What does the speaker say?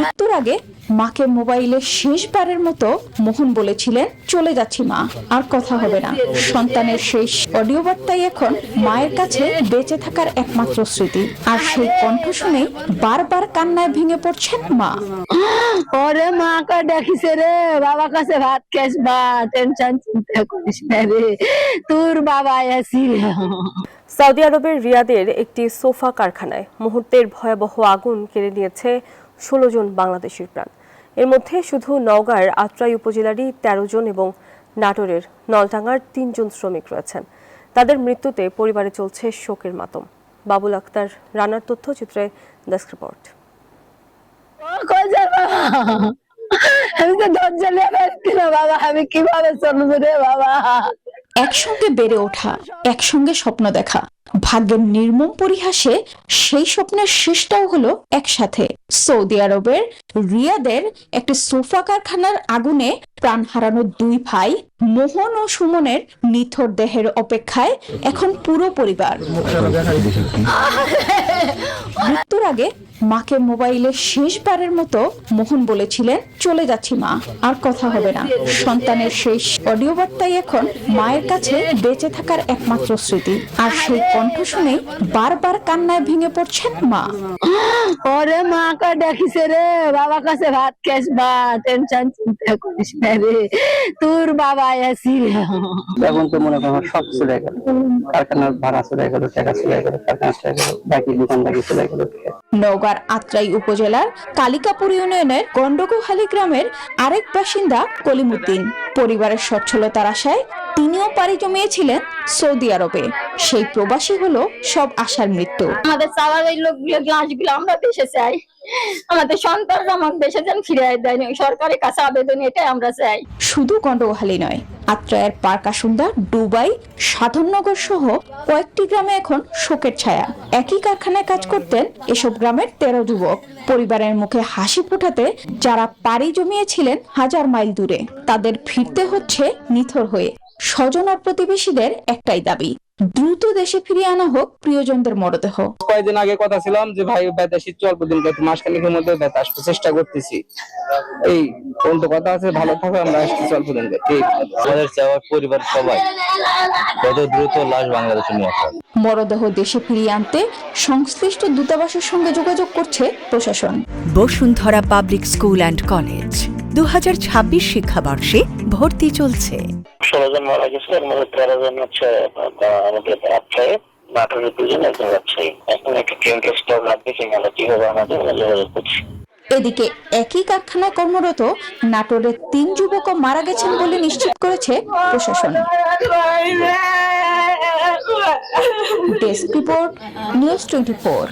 মৃত্যুর আগে মাকে মোবাইলে শেষবারের মতো মোহন বলেছিলেন, চলে যাচ্ছি মা, আর কথা হবে না। সন্তানের শেষ অডিও বার্তাই এখন মায়ের কাছে বেঁচে থাকার একমাত্র স্মৃতি। আর সেই কণ্ঠ শুনেই বারবার কান্নায় ভেঙে পড়ছেন মা। ওরে মা কা দেখিছে রে, বাবা কাছে ভাত খাস বা, টেনশন চিন্তা করিস না রে, তোর বাবা আছি। সৌদি আরবের রিয়াদের একটি সোফা কারখানায় মুহূর্তের ভয়াবহ আগুন কেড়ে নিয়েছে 16 জন বাংলাদেশির প্রাণ। এর মধ্যে শুধু নওগাঁর আত্রাই উপজেলারই 13 জন এবং নাটোরের নলডাঙ্গার 3 জন শ্রমিক রয়েছেন। তাদের মৃত্যুতে পরিবারে চলছে শোকের মাতম। বাবুল আক্তার রানার তথ্যচিত্রে ডেস্ক রিপোর্ট। আমি তো ধৈর্য নিয়ে পারছি না বাবা, আমি কিভাবে চলবো রে বাবা। একসঙ্গে বেড়ে ওঠা, একসঙ্গে স্বপ্ন দেখা, ভাগ্যের নির্মম পরিহাসে সেই স্বপ্নের শেষটাও হলো একসাথে। সৌদি আরবের রিয়াদের একটি সোফা কারখানার আগুনে প্রাণ হারানো দুই ভাই মোহন ও সুমনের নিথর দেহের অপেক্ষায় এখন পুরো পরিবার। মৃত্যুর আগে মাকে মোবাইলে শেষবারের মতো মোহন বলেছিলেন, চলে যাচ্ছি মা, আর কথা হবে না। সন্তানের শেষ অডিও বার্তাই এখন মায়ের কাছে বেঁচে থাকার একমাত্র স্মৃতি। আর সেই কণ্ঠ শুনেই বারবার কান্নায় ভেঙে পড়ছেন মা। ওরে মা কা দেখিছে রে, বাবা কাছে ভাত খাস বা, টেনশন চিন্তা করিস না রে, তোর বাবা আছি। এখন তো মনে করেন সব চলে গেল, কারখানার ভাড়া চলে গেল, টাকা চলে গেল, কারখানা চলে গেল, বাকি দোকানদারি চলে গেল। নওগাঁর আত্রাই উপজেলার কালিকাপুর ইউনিয়নের গন্ডগোহালী গ্রামের আরেক বাসিন্দা কলিমুদ্দিন। পরিবারের সচ্ছলতার আশায় তিনিও পাড়ি জমিয়েছিলেন সৌদি আরবে। সেই প্রবাসী হলো সব আশার মৃত্যু। আমাদের চাওয়ার ওই লোকগুলো, লাশগুলো আমরা দেশে চাই, আমাদের সন্তানরা আমাদের দেশে যেন ফিরে দেয়, সরকারের কাছে আবেদন এটাই আমরা চাই। শুধু গন্ডগোহালী নয়, আত্রায়ের পারকাসুন্দা, ডুবাই, সাধননগর সহ কয়েকটি গ্রামে এখন শোকের ছায়া। একই কারখানায় কাজ করতেন এসব গ্রামের 13 যুবক। পরিবারের মুখে হাসি ফোটাতে যারা পাড়ি জমিয়েছিলেন হাজার মাইল দূরে, তাদের ফিরতে হচ্ছে নিথর হয়ে। স্বজন আর প্রতিবেশীদের একটাই দাবি, দ্রুত দেশে ফিরিয়ে আনা হোক প্রিয়জনদের মরদেহ। কয়েকদিন আগে কথা ছিলাম যে ভাই বেতাসি অল্প দিন মাসখানেকের মধ্যে বেতা আসতে চেষ্টা করতেছি, এই কোন তো কথা আছে, ভালো থাকো, আমরা আসতেছি অল্প দিন। আমাদের চাওয়ার পরিবার সবাই যত দ্রুত লাশ বাংলাদেশে নিয়ে আসা। মরদেহ দেশে ফিরিয়ে আনতে সংশ্লিষ্ট দূতাবাসের সঙ্গে যোগাযোগ করছে প্রশাসন। Bashundhara public school and college 2026 শিক্ষাবর্ষে ভর্তি চলছে। 16 জন মারা গেছে, এর মধ্যে 13 জন হচ্ছে আমাদের রাজশাহী, নাটোরের 2 জন, একজন রাজশাহী। এখন একটা ক্লিনিক্যাল স্টপ লাগতেছে, আমরা কিভাবে আমাদের যোগাযোগ করছি। এদিকে একই কারখানায় কর্মরত নাটোরের 3 যুবকও মারা গেছেন বলে নিশ্চিত করেছে প্রশাসন। Desk report, news 24।